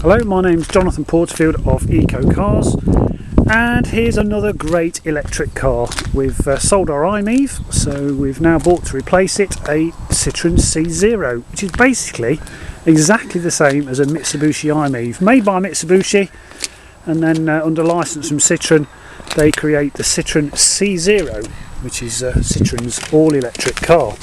Hello, my name's Jonathan Porterfield of Eco Cars, and here's another great electric car. We've sold our iMEV, so we've now bought to replace it a Citroen C-Zero, which is basically exactly the same as a Mitsubishi iMEV, made by Mitsubishi, and then under license from Citroen they create the Citroen C-Zero, which is Citroen's all-electric car.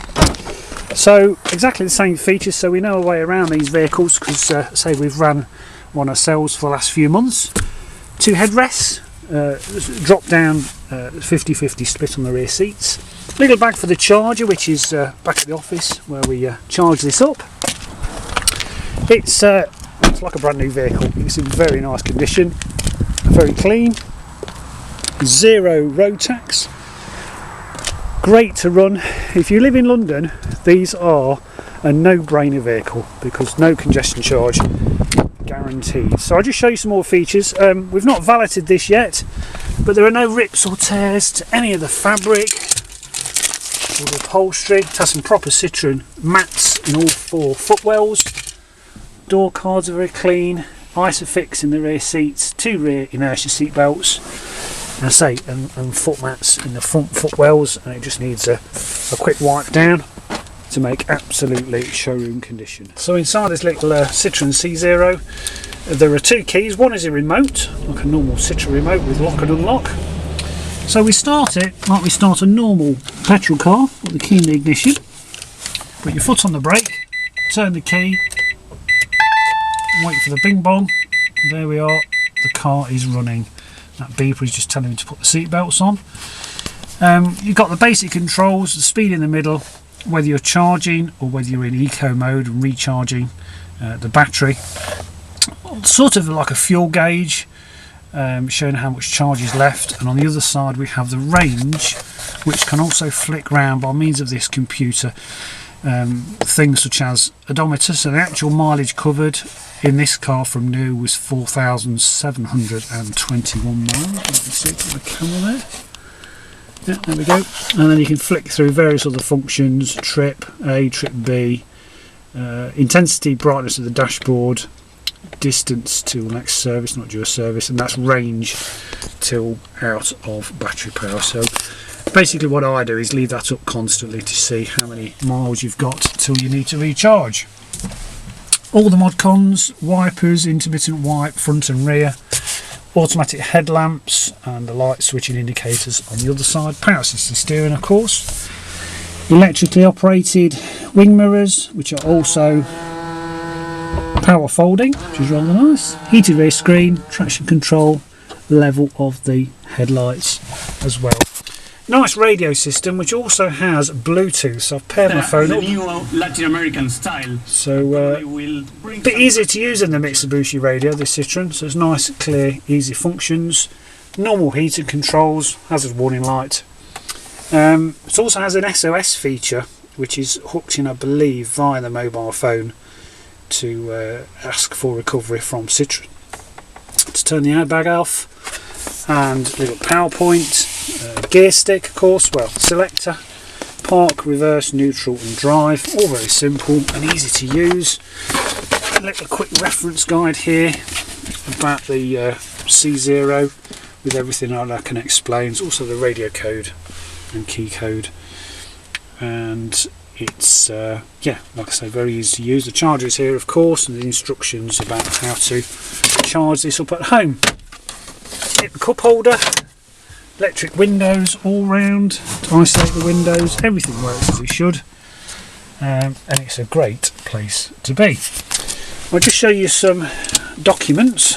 So exactly the same features, so we know our way around these vehicles because say we've ran one ourselves for the last few months. Two headrests, drop down 50-50 split on the rear seats, little bag for the charger, which is back at the office where we charge this up. It's like a brand new vehicle. It's in very nice condition, very clean, zero road tax. Great to run. If you live in London, these are a no-brainer vehicle because no congestion charge guaranteed. So I'll just show you some more features. We've not valeted this yet, but there are no rips or tears to any of the fabric or the upholstery. It has some proper Citroen mats in all four footwells. Door cards are very clean. Isofix in the rear seats, two rear inertia seat belts. And and foot mats in the front footwells, and it just needs a quick wipe down to make absolutely showroom condition. So inside this little Citroen C-Zero there are two keys. One is a remote, like a normal Citroen remote with lock and unlock. So we start it like we start a normal petrol car, with the key in the ignition, put your foot on the brake, turn the key, wait for the bing bong, and there we are, the car is running. That beeper is just telling me to put the seat belts on. You've got the basic controls, the speed in the middle, whether you're charging or whether you're in eco mode and recharging the battery. Sort of like a fuel gauge, showing how much charge is left. And on the other side we have the range, which can also flick round by means of this computer. Things such as odometer, so the actual mileage covered in this car from new was 4,721 miles. You can see it on the camera there. Yeah, there we go. And then you can flick through various other functions: trip A, trip B, intensity, brightness of the dashboard, distance to next service, not due a service, and that's range till out of battery power. So basically what I do is leave that up constantly to see how many miles you've got till you need to recharge. All the mod cons: wipers, intermittent wipe, front and rear, automatic headlamps, and the light switching indicators on the other side. Power assisted steering, of course. Electrically operated wing mirrors, which are also power folding, which is rather nice. Heated rear screen, traction control, level of the headlights as well. Nice radio system, which also has Bluetooth, so I've paired my phone up. The new Latin American style. So a bit easier to use than the Mitsubishi radio, the Citroen. So it's nice, clear, easy functions. Normal heating controls, hazard warning light. It also has an SOS feature, which is hooked in, I believe, via the mobile phone to ask for recovery from Citroen. To turn the airbag off, and a little PowerPoint. Gear stick, of course, well, selector, park, reverse, neutral and drive, all very simple and easy to use. A little quick reference guide here about the C-Zero with everything I can explain. It's also the radio code and key code, and it's yeah, like I say, very easy to use. The charger is here, of course, and the instructions about how to charge this up at home. Hit the cup holder. Electric windows all round to isolate the windows. Everything works as it should, and it's a great place to be. I'll just show you some documents.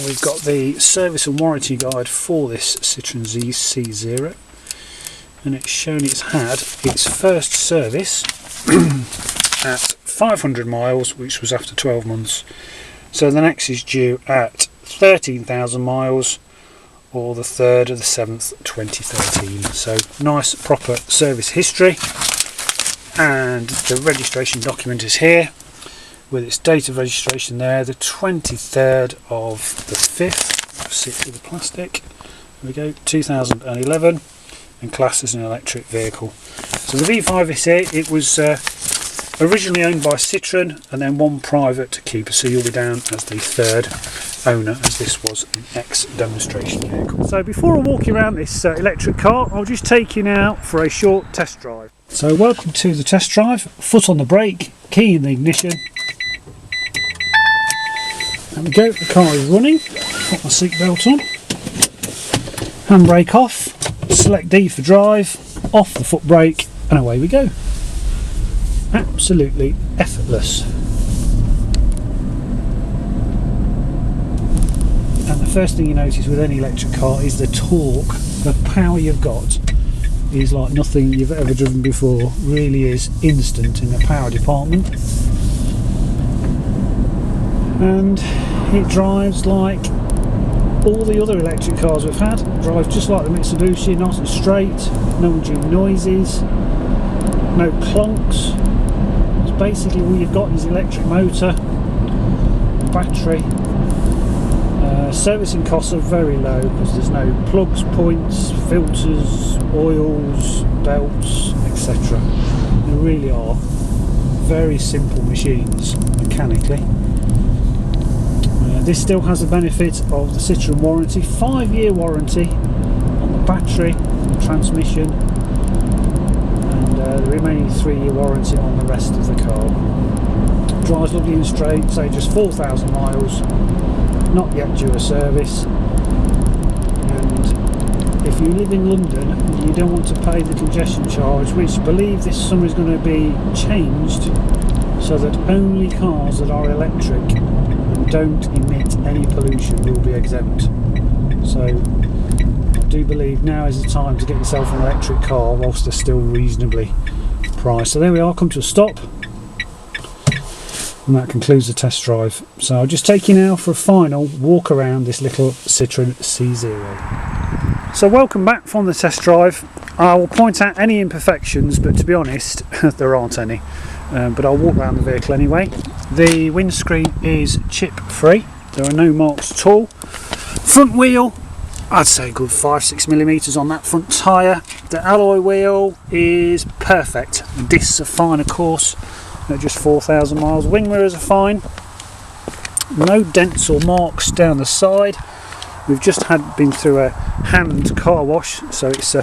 We've got the service and warranty guide for this Citroen C-Zero, and it's shown it's had its first service at 500 miles, which was after 12 months. So the next is due at 13,000 miles, or the 3rd of the 7th 2013. So nice proper service history, and the registration document is here with its date of registration there, the 23rd of the 5th, sit with the plastic, there we go, 2011, and classed as an electric vehicle. So the V5 is here. It was originally owned by Citroen and then one private keeper, so you'll be down as the third owner, as this was an ex-demonstration vehicle. So before I walk you around this electric car, I'll just take you now for a short test drive. So welcome to the test drive. Foot on the brake, key in the ignition. There we go, the car is running. Put my seatbelt on. Handbrake off. Select D for drive. Off the foot brake, and away we go. Absolutely effortless. And the first thing you notice with any electric car is the torque, the power you've got is like nothing you've ever driven before. Really is instant in the power department, and it drives like all the other electric cars we've had. It drives just like the Mitsubishi, nice and straight, no engine noises, no clunks. It's basically all you've got is the electric motor, battery. Servicing costs are very low because there's no plugs, points, filters, oils, belts, etc. They really are very simple machines mechanically. This still has the benefit of the Citroen Warranty, 5-year warranty on the battery, the transmission, and the remaining 3-year warranty on the rest of the car. Drives lovely and straight, say just 4,000 miles, not yet due a service. And if you live in London and you don't want to pay the congestion charge, which I believe this summer is going to be changed so that only cars that are electric and don't emit any pollution will be exempt. So I do believe now is the time to get yourself an electric car whilst they're still reasonably priced. So there we are, come to a stop, and that concludes the test drive. So I'll just take you now for a final walk around this little Citroen C-Zero. So welcome back from the test drive. I will point out any imperfections, but to be honest there aren't any. But I'll walk around the vehicle anyway. The windscreen is chip free, there are no marks at all. Front wheel, I'd say a good 5-6mm on that front tyre. The alloy wheel is perfect. The discs are fine, of course, at just 4,000 miles. Wing mirrors are fine. No dents or marks down the side. We've just been through a hand car wash, so it's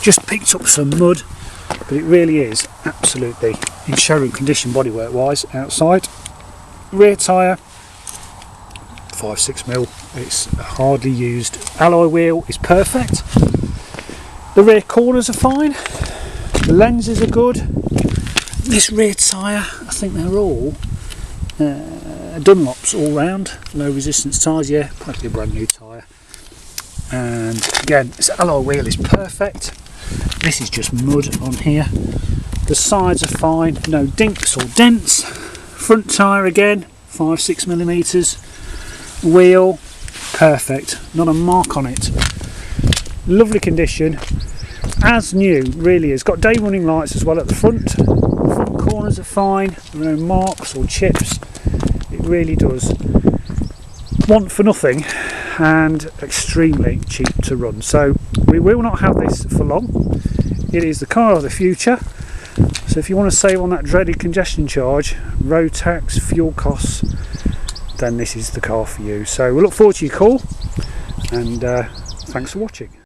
just picked up some mud, but it really is absolutely in showroom condition bodywork wise outside. Rear tyre, 5-6mm, it's hardly used. Alloy wheel is perfect. The rear corners are fine. The lenses are good. This rear tyre, I think they're all Dunlops all round, low resistance tyres, yeah, practically a brand new tyre. And again, this alloy wheel is perfect. This is just mud on here. The sides are fine, no dinks or dents. Front tyre again, 5-6mm. Wheel, perfect, not a mark on it. Lovely condition, as new, really is. Got day running lights as well at the front. Front corners are fine, there are no marks or chips. It really does want for nothing and extremely cheap to run. So we will not have this for long. It is the car of the future. So if you want to save on that dreaded congestion charge, road tax, fuel costs, then this is the car for you. So we look forward to your call, and thanks for watching.